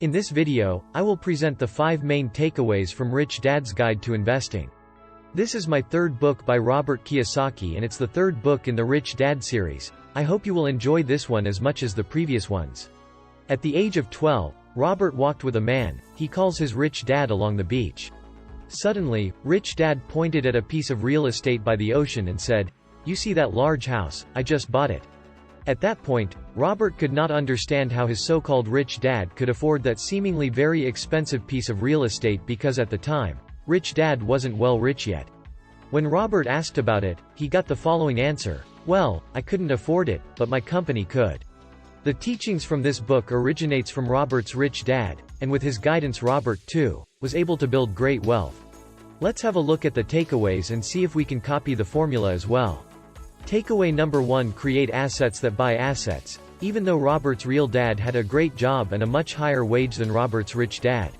In this video, I will present the 5 main takeaways from Rich Dad's Guide to Investing. This is my third book by Robert Kiyosaki and it's the third book in the Rich Dad series. I hope you will enjoy this one as much as the previous ones. At the age of 12, Robert walked with a man he calls his rich dad along the beach. Suddenly, Rich Dad pointed at a piece of real estate by the ocean and said, "You see that large house? I just bought it." At that point, Robert could not understand how his so-called rich dad could afford that seemingly very expensive piece of real estate because at the time, Rich Dad wasn't well rich yet. When Robert asked about it, he got the following answer: "Well, I couldn't afford it, but my company could." The teachings from this book originates from Robert's rich dad, and with his guidance Robert, too, was able to build great wealth. Let's have a look at the takeaways and see if we can copy the formula as well. Takeaway number 1: create assets that buy assets. Even though Robert's real dad had a great job and a much higher wage than Robert's rich dad,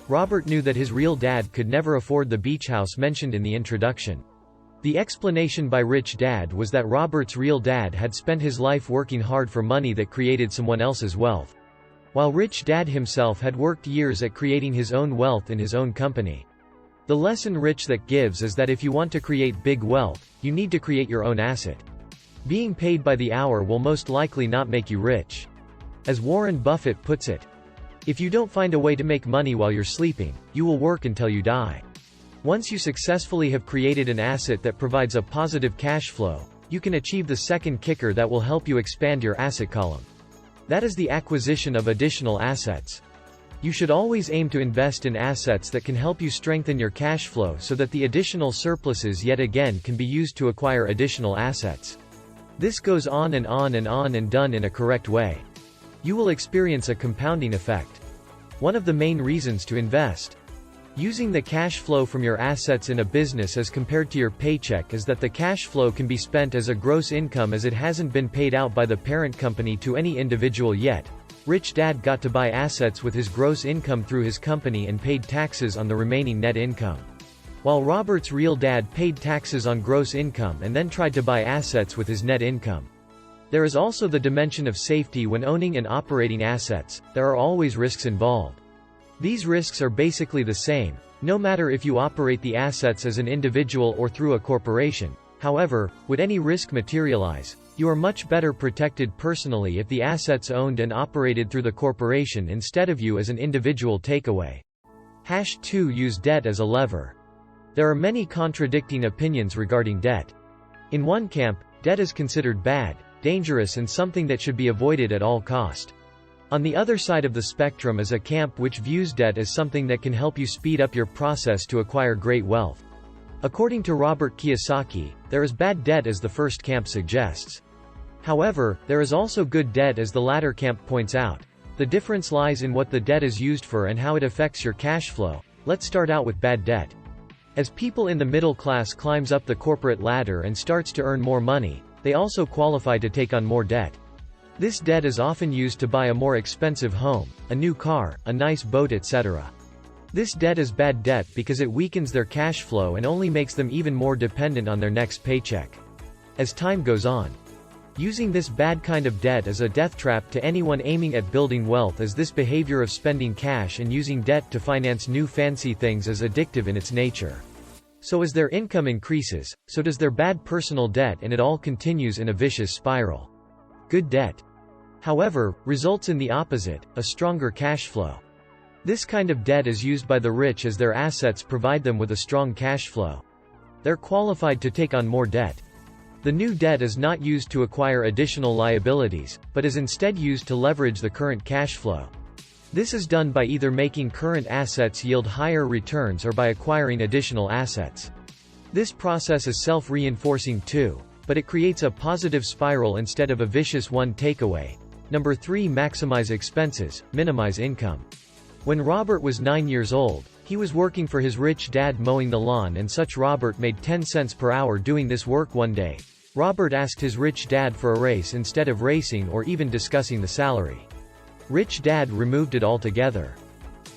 Robert knew that his real dad could never afford the beach house mentioned in the introduction. The explanation by Rich Dad was that Robert's real dad had spent his life working hard for money that created someone else's wealth, while Rich Dad himself had worked years at creating his own wealth in his own company. The lesson Rich Dad gives is that if you want to create big wealth, you need to create your own asset. Being paid by the hour will most likely not make you rich. As Warren Buffett puts it, if you don't find a way to make money while you're sleeping, you will work until you die. Once you successfully have created an asset that provides a positive cash flow, you can achieve the second kicker that will help you expand your asset column. That is the acquisition of additional assets. You should always aim to invest in assets that can help you strengthen your cash flow so that the additional surpluses yet again can be used to acquire additional assets. This goes on and on and on, and done in a correct way, you will experience a compounding effect. One of the main reasons to invest using the cash flow from your assets in a business as compared to your paycheck is that the cash flow can be spent as a gross income as it hasn't been paid out by the parent company to any individual yet. Rich Dad got to buy assets with his gross income through his company and paid taxes on the remaining net income, while Robert's real dad paid taxes on gross income and then tried to buy assets with his net income. There is also the dimension of safety when owning and operating assets. There are always risks involved. These risks are basically the same, no matter if you operate the assets as an individual or through a corporation. However, would any risk materialize, you are much better protected personally if the assets owned and operated through the corporation instead of you as an individual. Takeaway. 2. Use debt as a lever. There are many contradicting opinions regarding debt. In one camp, debt is considered bad, dangerous and something that should be avoided at all cost. On the other side of the spectrum is a camp which views debt as something that can help you speed up your process to acquire great wealth. According to Robert Kiyosaki, there is bad debt as the first camp suggests. However, there is also good debt as the latter camp points out. The difference lies in what the debt is used for and how it affects your cash flow. Let's start out with bad debt. As people in the middle class climbs up the corporate ladder and starts to earn more money, they also qualify to take on more debt. This debt is often used to buy a more expensive home, a new car, a nice boat, etc. This debt is bad debt because it weakens their cash flow and only makes them even more dependent on their next paycheck. As time goes on, using this bad kind of debt is a death trap to anyone aiming at building wealth, as this behavior of spending cash and using debt to finance new fancy things is addictive in its nature. So as their income increases, so does their bad personal debt, and it all continues in a vicious spiral. Good debt, however, results in the opposite, a stronger cash flow. This kind of debt is used by the rich as their assets provide them with a strong cash flow. They're qualified to take on more debt. The new debt is not used to acquire additional liabilities, but is instead used to leverage the current cash flow. This is done by either making current assets yield higher returns or by acquiring additional assets. This process is self-reinforcing too, but it creates a positive spiral instead of a vicious one. Takeaway. Number 3: maximize expenses, minimize income. When Robert was 9 years old, he was working for his rich dad mowing the lawn, and such Robert made 10 cents per hour doing this work. One day, Robert asked his rich dad for a raise instead of racing or even discussing the salary. Rich Dad removed it altogether.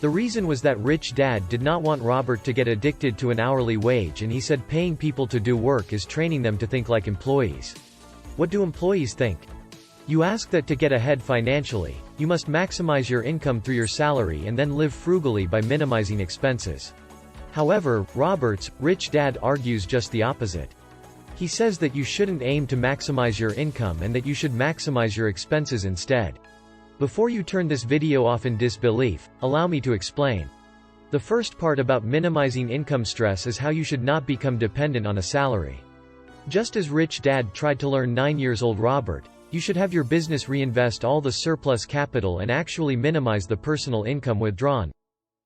The reason was that Rich Dad did not want Robert to get addicted to an hourly wage, and he said paying people to do work is training them to think like employees. What do employees think? You ask that to get ahead financially, you must maximize your income through your salary and then live frugally by minimizing expenses. However, Robert's Rich Dad argues just the opposite. He says that you shouldn't aim to maximize your income and that you should maximize your expenses instead. Before you turn this video off in disbelief, allow me to explain. The first part about minimizing income stress is how you should not become dependent on a salary. Just as Rich Dad tried to learn 9-year-old Robert, you should have your business reinvest all the surplus capital and actually minimize the personal income withdrawn.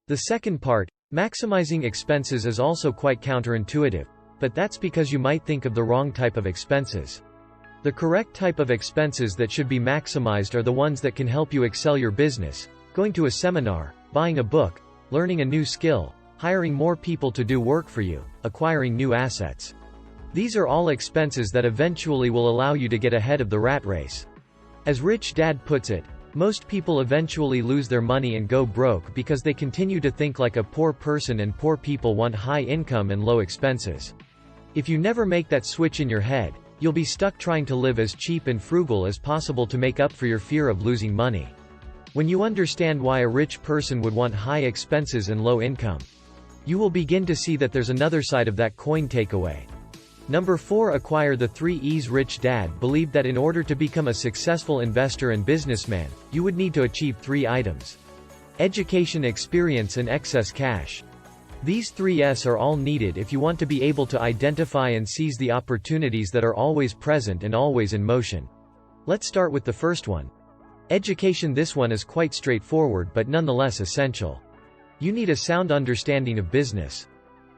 The second part, maximizing expenses, is also quite counterintuitive, but that's because you might think of the wrong type of expenses. The correct type of expenses that should be maximized are the ones that can help you excel your business: going to a seminar, buying a book, learning a new skill, hiring more people to do work for you, acquiring new assets. These are all expenses that eventually will allow you to get ahead of the rat race. As Rich Dad puts it, most people eventually lose their money and go broke because they continue to think like a poor person, and poor people want high income and low expenses. If you never make that switch in your head, you'll be stuck trying to live as cheap and frugal as possible to make up for your fear of losing money. When you understand why a rich person would want high expenses and low income, you will begin to see that there's another side of that coin. Takeaway Number 4: Acquire the 3 E's. Rich Dad believed that in order to become a successful investor and businessman, you would need to achieve 3 items: education, experience, and excess cash. These 3 S's are all needed if you want to be able to identify and seize the opportunities that are always present and always in motion. Let's start with the first one. Education. This one is quite straightforward but nonetheless essential. You need a sound understanding of business.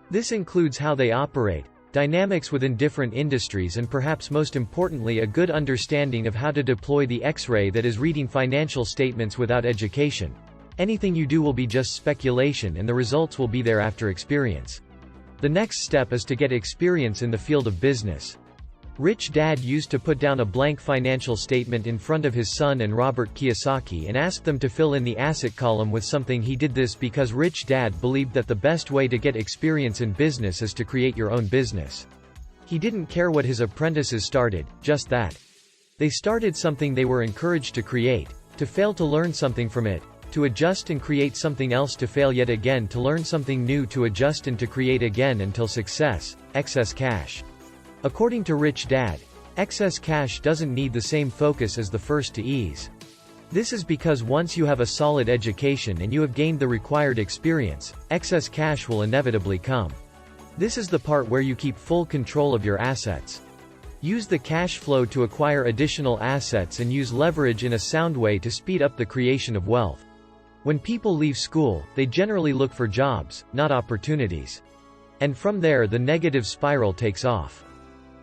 This includes how they operate, dynamics within different industries, and perhaps most importantly, a good understanding of how to deploy the X-ray that is reading financial statements. Without education, anything you do will be just speculation, and the results will be there after experience. The next step is to get experience in the field of business. Rich Dad used to put down a blank financial statement in front of his son and Robert Kiyosaki and asked them to fill in the asset column with something. He did this because Rich Dad believed that the best way to get experience in business is to create your own business. He didn't care what his apprentices started, just that they started something they were encouraged to create, to fail to learn something from it, to adjust and create something else, to fail yet again, to learn something new, to adjust and to create again until success. Excess cash. According to Rich Dad, excess cash doesn't need the same focus as the first 2 E's. This is because once you have a solid education and you have gained the required experience, excess cash will inevitably come. This is the part where you keep full control of your assets. Use the cash flow to acquire additional assets and use leverage in a sound way to speed up the creation of wealth. When people leave school, they generally look for jobs, not opportunities. And from there the negative spiral takes off.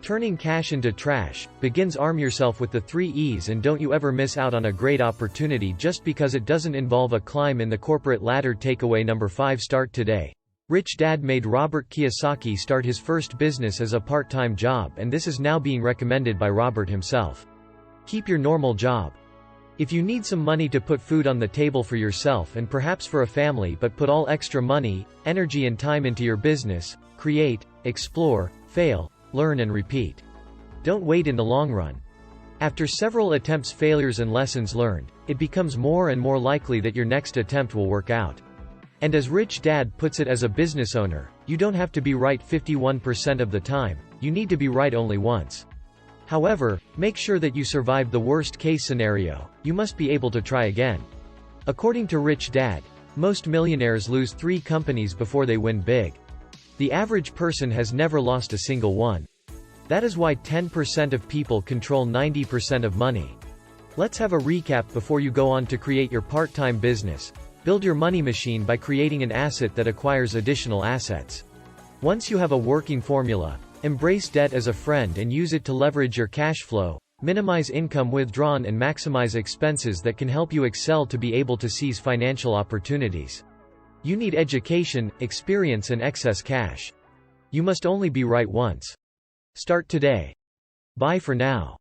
Turning cash into trash begins. Arm yourself with the 3 E's and don't you ever miss out on a great opportunity just because it doesn't involve a climb in the corporate ladder. Takeaway number 5: Start today. Rich Dad made Robert Kiyosaki start his first business as a part-time job, and this is now being recommended by Robert himself. Keep your normal job. If you need some money to put food on the table for yourself and perhaps for a family, but put all extra money, energy and time into your business, create, explore, fail, learn and repeat. Don't wait. In the long run, after several attempts, failures and lessons learned, it becomes more and more likely that your next attempt will work out. And as Rich Dad puts it, as a business owner, you don't have to be right 51% of the time, you need to be right only once. However, make sure that you survive the worst case scenario. You must be able to try again. According to Rich Dad, most millionaires lose 3 companies before they win big. The average person has never lost a single one. That is why 10% of people control 90% of money. Let's have a recap before you go on to create your part-time business. Build your money machine by creating an asset that acquires additional assets. Once you have a working formula, embrace debt as a friend and use it to leverage your cash flow, minimize income withdrawn and maximize expenses that can help you excel to be able to seize financial opportunities. You need education, experience and excess cash. You must only be right once. Start today. Bye for now.